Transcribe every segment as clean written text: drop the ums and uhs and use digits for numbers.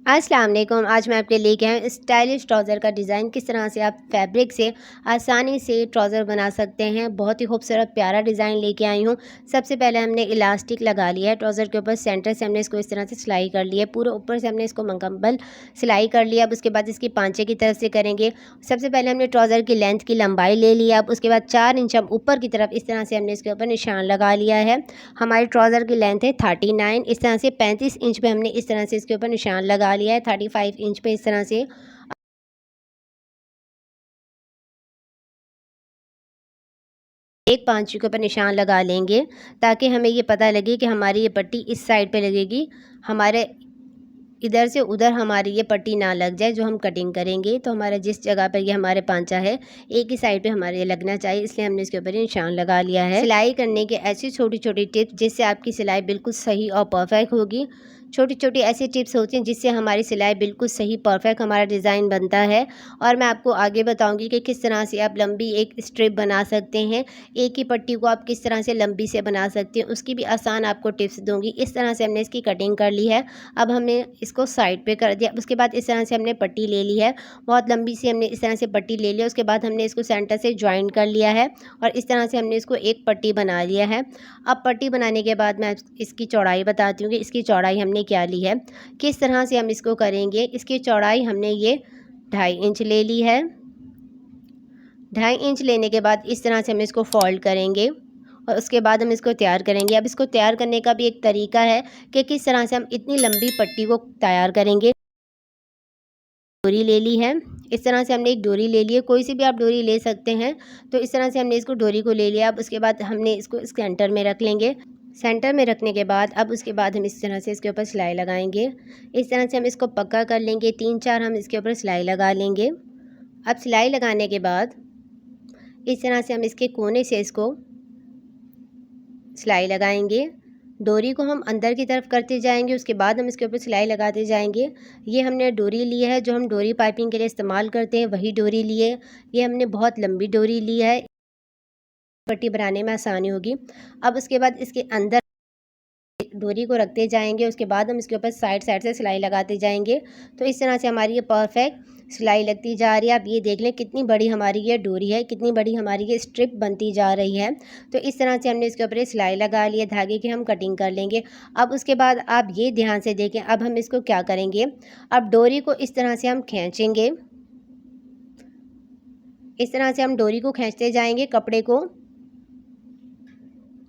अस्सलाम वालेकुम। आज मैं आपके लिए लेके आई हूँ स्टाइलिश ट्राउज़र का डिज़ाइन। किस तरह से आप फैब्रिक से आसानी से ट्राउज़र बना सकते हैं। बहुत ही खूबसूरत प्यारा डिज़ाइन लेके आई हूँ। सबसे पहले हमने इलास्टिक लगा लिया है ट्राउज़र के ऊपर, सेंटर से हमने इसको इस तरह से सिलाई कर लिया है, पूरे ऊपर से हमने इसको मुकम्मल सिलाई कर लिया। अब उसके बाद इसकी पांचे की तरफ से करेंगे। सबसे पहले हमने ट्राउज़र की लेंथ की लंबाई ले लिया। अब उसके बाद 4 इंच हम ऊपर की तरफ इस तरह से हमने इसके ऊपर निशान लगा लिया है। हमारी ट्राउज़र की लेंथ है 39, इस तरह से 35 इंच पे हमने इस तरह से इसके ऊपर निशान लगा लिया है। 35 इंच पे इस तरह से एक पांच के ऊपर निशान लगा लेंगे, ताकि हमें ये पता लगे कि हमारी ये पट्टी इस साइड पे लगेगी, हमारे इधर से उधर हमारी ये पट्टी ना लग जाए। जो हम कटिंग करेंगे तो हमारा जिस जगह पर ये हमारे पांचा है एक ही साइड पे हमारे ये लगना चाहिए, इसलिए हमने इसके ऊपर निशान लगा लिया है। सिलाई करने के ऐसी छोटी छोटी टिप्स जिससे आपकी सिलाई बिल्कुल सही और परफेक्ट होगी। छोटी छोटी ऐसी टिप्स होती हैं जिससे हमारी सिलाई बिल्कुल सही परफेक्ट हमारा डिज़ाइन बनता है। और मैं आपको आगे बताऊंगी कि किस तरह से आप लंबी एक स्ट्रिप बना सकते हैं। एक ही पट्टी को आप किस तरह से लंबी से बना सकते हैं, उसकी भी आसान आपको टिप्स दूंगी। इस तरह से हमने इसकी कटिंग कर ली है। अब हमने इसको साइड पे कर दिया। उसके बाद इस तरह से हमने पट्टी ले ली है, बहुत लंबी सी हमने इस तरह से पट्टी ले लिया। उसके बाद हमने इसको सेंटर से ज्वाइन कर लिया है और इस तरह से हमने इसको एक पट्टी बना लिया है। अब पट्टी बनाने के बाद मैं इसकी चौड़ाई बताती हूँ कि इसकी चौड़ाई हमने क्या ली है, किस तरह से हम इसको करेंगे। इसकी चौड़ाई हमने ये 2.5 इंच ले ली है। 2.5 इंच लेने के बाद इस तरह से हम इसको फोल्ड करेंगे और उसके बाद हम इसको तैयार करेंगे। अब इसको तैयार करने का भी एक तरीका है कि किस तरह से हम इतनी लंबी पट्टी को तैयार करेंगे। डोरी ले ली है, इस तरह से हमने एक डोरी ले ली है, कोई सी भी आप डोरी ले सकते हैं। तो इस तरह से हमने इसको डोरी को ले लिया। अब उसके बाद हमने इसको सेंटर में रख लेंगे। सेंटर में रखने के बाद अब उसके बाद हम इस तरह से इसके ऊपर सिलाई लगाएंगे। इस तरह से हम इसको पक्का कर लेंगे, 3-4 हम इसके ऊपर सिलाई लगा लेंगे। अब सिलाई लगाने के बाद इस तरह से हम इसके कोने से इसको सिलाई लगाएंगे। डोरी को हम अंदर की तरफ करते जाएंगे, उसके बाद हम इसके ऊपर सिलाई लगाते जाएंगे। ये हमने डोरी ली है जो हम डोरी पाइपिंग के लिए इस्तेमाल करते हैं, वही डोरी ली है। ये हमने बहुत लंबी डोरी ली है, पट्टी बनाने में आसानी होगी। अब उसके बाद इसके अंदर डोरी को रखते जाएंगे, उसके बाद हम इसके ऊपर साइड साइड से सिलाई लगाते जाएंगे। तो इस तरह से हमारी ये परफेक्ट सिलाई लगती जा रही है। आप ये देख लें कितनी बड़ी हमारी ये डोरी है, कितनी बड़ी हमारी ये स्ट्रिप बनती जा रही है। तो इस तरह से हमने इसके ऊपर सिलाई लगा ली है, धागे की हम कटिंग कर लेंगे। अब उसके बाद आप ये ध्यान से देखें, अब हम इसको क्या करेंगे, अब डोरी को इस तरह से हम खींचेंगे। इस तरह से हम डोरी को खींचते जाएंगे कपड़े को।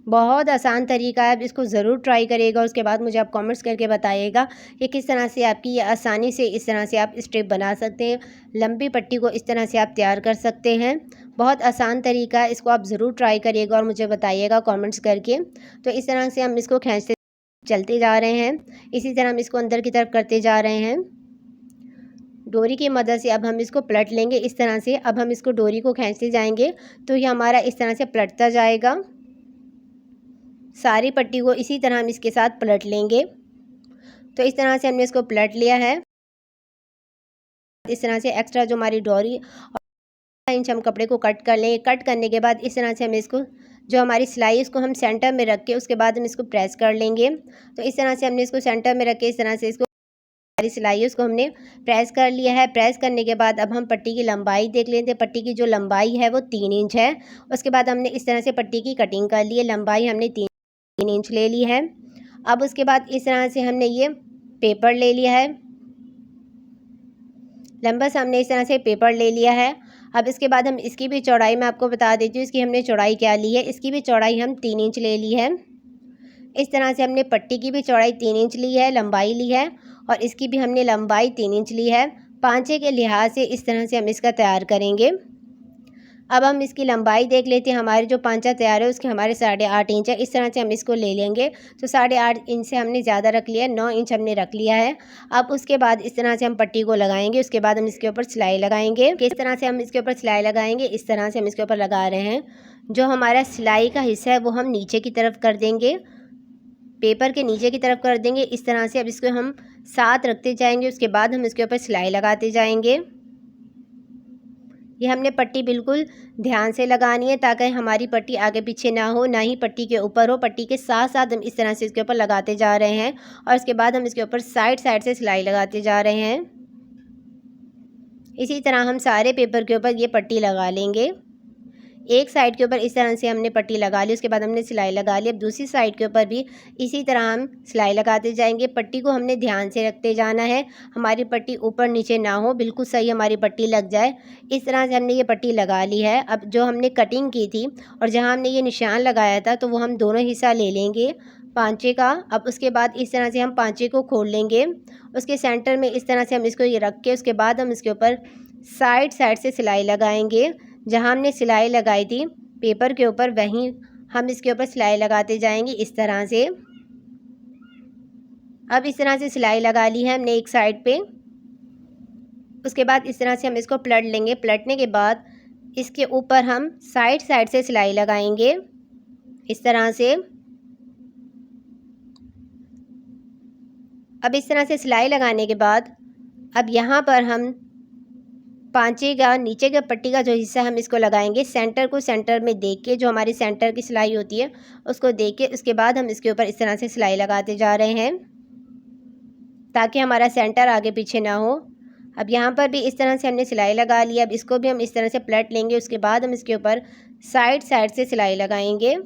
बहुत आसान तरीका है, आप इसको ज़रूर ट्राई करिएगा। उसके बाद मुझे आप कमेंट्स करके बताइएगा कि किस तरह से आपकी ये आसानी से इस तरह से आप स्ट्रिप बना सकते हैं। लंबी पट्टी को इस तरह से आप तैयार कर सकते हैं। बहुत आसान तरीका है, इसको आप ज़रूर ट्राई करिएगा और मुझे बताइएगा कमेंट्स करके। तो इस तरह से हम इसको खींचते चलते जा रहे हैं, इसी तरह हम इसको अंदर की तरफ करते जा रहे हैं। डोरी की मदद से अब हम इसको पलट लेंगे इस तरह से। अब हम इसको डोरी को खींचते जाएंगे तो ये हमारा इस तरह से पलटता जाएगा। सारी पट्टी को इसी तरह हम इसके साथ पलट लेंगे। तो इस तरह से हमने इसको पलट लिया है। इस तरह से एक्स्ट्रा जो हमारी डोरी और इंच हम कपड़े को कट कर लेंगे। कट करने के बाद इस तरह से हम इसको जो हमारी सिलाई है इसको हम सेंटर में रख के उसके बाद हम इसको प्रेस कर लेंगे। तो इस तरह से हमने इसको सेंटर में रख के इस तरह से इसको हमारी सिलाई है उसको हमने प्रेस कर लिया है। प्रेस करने के बाद अब हम पट्टी की लंबाई देख लेते हैं। पट्टी की जो लंबाई है वो 3 इंच है। उसके बाद हमने इस तरह से पट्टी की कटिंग कर ली है। लंबाई हमने 3 इंच ले ली है। अब उसके बाद इस तरह से हमने ये पेपर ले लिया है, लंबा सा हमने इस तरह से पेपर ले लिया है। अब इसके बाद हम इसकी भी चौड़ाई मैं आपको बता देती हूँ, इसकी हमने चौड़ाई क्या ली है। इसकी भी चौड़ाई हम 3 इंच ले ली है। इस तरह से हमने पट्टी की भी चौड़ाई 3 इंच ली है, लंबाई ली है, और इसकी भी हमने लंबाई 3 इंच ली है। पांचे के लिहाज से इस तरह से हम इसका तैयार करेंगे। अब हम इसकी लंबाई देख लेते हैं। हमारे जो पांचा तैयार है उसके हमारे 8.5 इंच है। इस तरह से हम इसको ले लेंगे। तो 8.5 इंच से हमने ज़्यादा रख लिया है, 9 इंच हमने रख लिया है। अब उसके बाद इस तरह से हम पट्टी को लगाएंगे। उसके बाद हम इसके ऊपर सिलाई लगाएंगे। किस तरह से हम इसके ऊपर सिलाई लगाएंगे, इस तरह से हम इसके ऊपर लगा रहे हैं। जो हमारा सिलाई का हिस्सा है वो हम नीचे की तरफ कर देंगे, पेपर के नीचे की तरफ कर देंगे। इस तरह से अब इसको हम साथ रखते जाएंगे। उसके बाद हम इसके ऊपर सिलाई लगाते जाएंगे। ये हमने पट्टी बिल्कुल ध्यान से लगानी है ताकि हमारी पट्टी आगे पीछे ना हो, ना ही पट्टी के ऊपर हो। पट्टी के साथ साथ हम इस तरह से इसके ऊपर लगाते जा रहे हैं और इसके बाद हम इसके ऊपर साइड साइड से सिलाई लगाते जा रहे हैं। इसी तरह हम सारे पेपर के ऊपर ये पट्टी लगा लेंगे। एक साइड के ऊपर इस तरह से हमने पट्टी लगा ली, उसके बाद हमने सिलाई लगा ली। अब दूसरी साइड के ऊपर भी इसी तरह हम सिलाई लगाते जाएंगे। पट्टी को हमने ध्यान से रखते जाना है, हमारी पट्टी ऊपर नीचे ना हो, बिल्कुल सही हमारी पट्टी लग जाए। इस तरह से हमने ये पट्टी लगा ली है। अब जो हमने कटिंग की थी और जहाँ हमने ये निशान लगाया था, तो वो हम दोनों हिस्सा ले लेंगे पांचे का। अब उसके बाद इस तरह से हम पांचे को खोल लेंगे, उसके सेंटर में इस तरह से हम इसको ये रख के उसके बाद हम इसके ऊपर साइड साइड से सिलाई लगाएंगे। जहाँ हमने सिलाई लगाई थी पेपर के ऊपर, वहीं हम इसके ऊपर सिलाई लगाते जाएंगे इस तरह से। अब इस तरह से सिलाई लगा ली है हमने एक साइड पे। उसके बाद इस तरह से हम इसको पलट लेंगे। पलटने के बाद इसके ऊपर हम साइड साइड से सिलाई लगाएंगे इस तरह से। अब इस तरह से सिलाई लगाने के बाद अब यहाँ पर हम पांचे का नीचे का पट्टी का जो हिस्सा हम इसको लगाएंगे, सेंटर को सेंटर में देख के, जो हमारी सेंटर की सिलाई होती है उसको देख के, उसके बाद हम इसके ऊपर इस तरह से सिलाई लगाते जा रहे हैं ताकि हमारा सेंटर आगे पीछे ना हो। अब यहाँ पर भी इस तरह से हमने सिलाई लगा ली। अब इसको भी हम इस तरह से पलट लेंगे, उसके बाद हम इसके ऊपर साइड साइड से सिलाई लगाएंगे।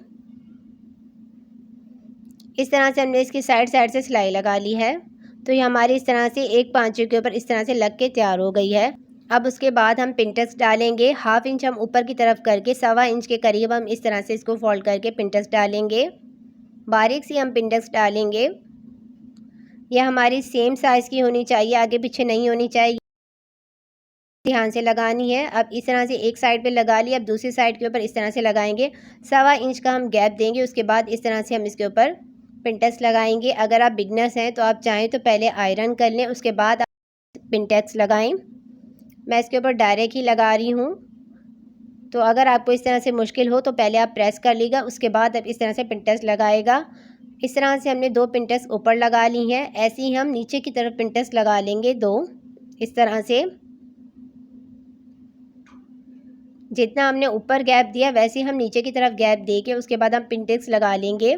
इस तरह से हमने इसकी साइड साइड से सिलाई लगा ली है। तो ये हमारी इस तरह से एक पांचे के ऊपर इस तरह से लग के तैयार हो गई है। अब उसके बाद हम पिंटक्स डालेंगे। हाफ इंच हम ऊपर की तरफ करके 1.25 इंच के करीब हम इस तरह से इसको फोल्ड करके पिंटक्स डालेंगे। बारीक सी हम पिंटक्स डालेंगे। यह हमारी सेम साइज़ की होनी चाहिए, आगे पीछे नहीं होनी चाहिए, ध्यान से लगानी है। अब इस तरह से एक साइड पे लगा लिया, अब दूसरी साइड के ऊपर इस तरह से लगाएंगे। 1.25 इंच का हम गैप देंगे। उसके बाद इस तरह से हम इसके ऊपर पिंटक्स लगाएंगे। अगर आप बिगनर्स हैं तो आप चाहें तो पहले आयरन कर लें, उसके बाद आप पिंटक्स लगाएं। मैं इसके ऊपर डायरेक्ट ही लगा रही हूँ, तो अगर आपको इस तरह से मुश्किल हो तो पहले आप प्रेस कर लीजिएगा, उसके बाद अब इस तरह से पिंटक्स लगाएगा। इस तरह से हमने 2 पिंटक्स ऊपर लगा ली हैं। ऐसे ही हम नीचे की तरफ पिंटक्स लगा लेंगे 2, इस तरह से। जितना हमने ऊपर गैप दिया वैसे ही हम नीचे की तरफ गैप दे के उसके बाद हम पिंटक्स लगा लेंगे।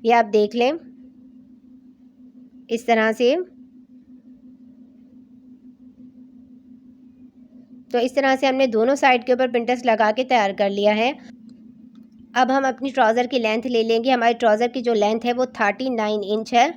ये आप देख लें इस तरह से। तो इस तरह से हमने दोनों साइड के ऊपर पिंटक्स लगा के तैयार कर लिया है। अब हम अपनी ट्राउज़र की लेंथ ले लेंगे। हमारी ट्राउज़र की जो लेंथ है वो 39 इंच है।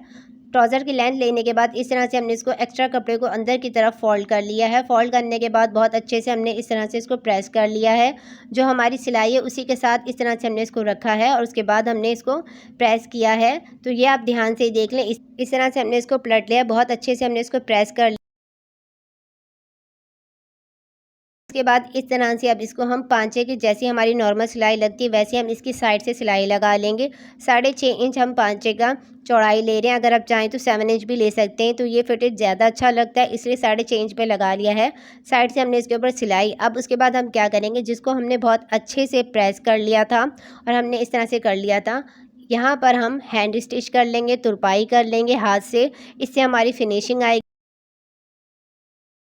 ट्राउज़र की लेंथ लेने के बाद इस तरह से हमने इसको एक्स्ट्रा कपड़े को अंदर की तरफ फोल्ड कर लिया है। फोल्ड करने के बाद बहुत अच्छे से हमने इस तरह से इसको प्रेस कर लिया है। जो हमारी सिलाई है उसी के साथ इस तरह से हमने इसको रखा है और उसके बाद हमने इसको प्रेस किया है। तो ये आप ध्यान से देख लें। इस तरह से हमने इसको पलट लिया, बहुत अच्छे से हमने इसको प्रेस कर लिया। उसके बाद इस तरह से अब इसको हम पांचे की जैसी हमारी नॉर्मल सिलाई लगती है वैसे हम इसकी साइड से सिलाई लगा लेंगे। 6.5 इंच हम पांचे का चौड़ाई ले रहे हैं। अगर आप चाहें तो 7 इंच भी ले सकते हैं, तो ये फिटेज ज़्यादा अच्छा लगता है, इसलिए 6.5 इंच पे लगा लिया है। साइड से हमने इसके ऊपर सिलाई। अब उसके बाद हम क्या करेंगे, जिसको हमने बहुत अच्छे से प्रेस कर लिया था और हमने इस तरह से कर लिया था, यहाँ पर हम हैंड स्टिच कर लेंगे, तुरपाई कर लेंगे हाथ से, इससे हमारी फिनिशिंग आएगी।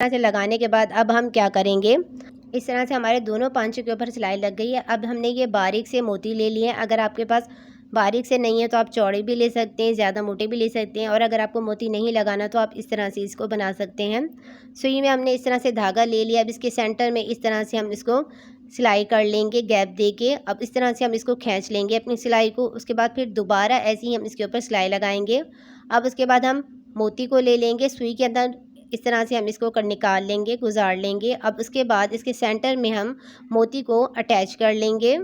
से लगाने के बाद अब हम क्या करेंगे, इस तरह से हमारे दोनों पांचों के ऊपर सिलाई लग गई है। अब हमने ये बारीक से मोती ले लिए हैं। अगर आपके पास बारीक से नहीं है तो आप चौड़े भी ले सकते हैं, ज़्यादा मोटे भी ले सकते हैं, और अगर आपको मोती नहीं लगाना तो आप इस तरह से इसको बना सकते हैं। सुई में हमने इस तरह से धागा ले लिया। अब इसके सेंटर में इस तरह से हम इसको सिलाई कर लेंगे गैप दे के। अब इस तरह से हम इसको खींच लेंगे अपनी सिलाई को। उसके बाद फिर दोबारा ऐसे ही हम इसके ऊपर सिलाई लगाएंगे। अब उसके बाद हम मोती को ले लेंगे, सुई के अंदर इस तरह से हम इसको निकाल लेंगे, गुजार लेंगे। अब उसके बाद इसके सेंटर में हम मोती को अटैच कर लेंगे।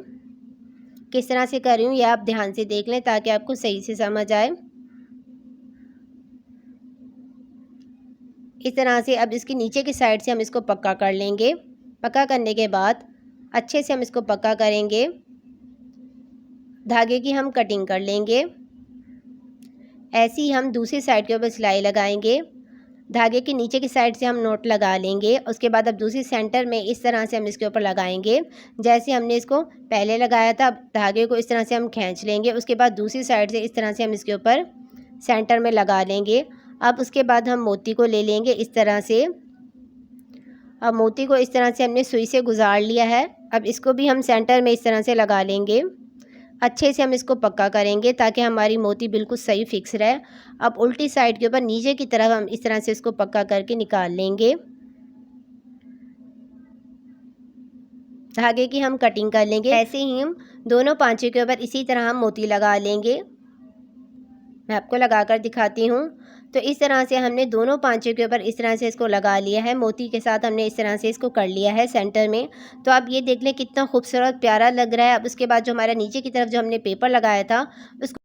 किस तरह से कर रही हूँ ये आप ध्यान से देख लें ताकि आपको सही से समझ आए। इस तरह से अब इसकी नीचे की साइड से हम इसको पक्का कर लेंगे। पक्का करने के बाद अच्छे से हम इसको पक्का करेंगे। धागे की हम कटिंग कर लेंगे। ऐसे ही हम दूसरी साइड के ऊपर सिलाई लगाएंगे। धागे के नीचे की साइड से हम नोट लगा लेंगे। उसके बाद अब दूसरी सेंटर में इस तरह से हम इसके ऊपर लगाएंगे जैसे हमने इसको पहले लगाया था। धागे को इस तरह से हम खींच लेंगे। उसके बाद दूसरी साइड से इस तरह से हम इसके ऊपर सेंटर में लगा लेंगे। अब उसके बाद हम मोती को ले लेंगे इस तरह से। अब मोती को इस तरह से हमने सुई से गुजार लिया है। अब इसको भी हम सेंटर में इस तरह से लगा लेंगे। अच्छे से हम इसको पक्का करेंगे ताकि हमारी मोती बिल्कुल सही फिक्स रहे। अब उल्टी साइड के ऊपर नीचे की तरफ हम इस तरह से इसको पक्का करके निकाल लेंगे। धागे की हम कटिंग कर लेंगे। ऐसे ही हम दोनों पांचों के ऊपर इसी तरह हम मोती लगा लेंगे। मैं आपको लगा कर दिखाती हूँ। तो इस तरह से हमने दोनों पांचों के ऊपर इस तरह से इसको लगा लिया है। मोती के साथ हमने इस तरह से इसको कर लिया है सेंटर में। तो आप ये देख लें कितना खूबसूरत प्यारा लग रहा है। अब उसके बाद जो हमारा नीचे की तरफ जो हमने पेपर लगाया था उसको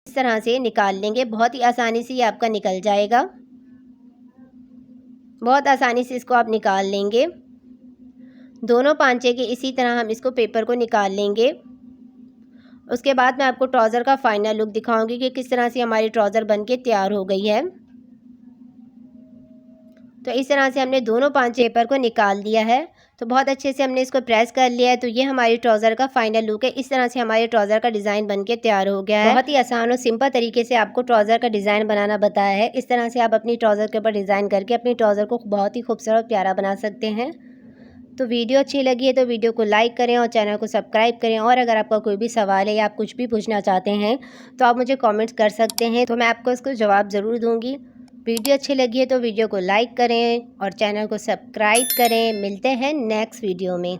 इस तरह से निकाल लेंगे। बहुत ही आसानी से ये आपका निकल जाएगा। बहुत आसानी से इसको आप निकाल लेंगे। दोनों पांचे के इसी तरह हम इसको पेपर को निकाल लेंगे। उसके बाद मैं आपको ट्राउज़र का फाइनल लुक दिखाऊंगी कि किस तरह से हमारी ट्राउज़र बनके तैयार हो गई है। तो इस तरह से हमने दोनों पांचे पेपर को निकाल दिया है। तो बहुत अच्छे से हमने इसको प्रेस कर लिया है। तो ये हमारी ट्राउज़र का फाइनल लुक है। इस तरह से हमारे ट्राउज़र का डिज़ाइन बनके तैयार हो गया है। बहुत ही आसान और सिंपल तरीके से आपको ट्राउज़र का डिज़ाइन बनाना बताया है। इस तरह से आप अपनी ट्राउज़र के ऊपर डिज़ाइन करके अपनी ट्राउज़र को बहुत ही खूबसूरत प्यारा बना सकते हैं। तो वीडियो अच्छी लगी है तो वीडियो को लाइक करें और चैनल को सब्सक्राइब करें। और अगर आपका कोई भी सवाल है या आप कुछ भी पूछना चाहते हैं तो आप मुझे कमेंट्स कर सकते हैं, तो मैं आपको इसको जवाब ज़रूर दूंगी। वीडियो अच्छी लगी है तो वीडियो को लाइक करें और चैनल को सब्सक्राइब करें। मिलते हैं नेक्स्ट वीडियो में।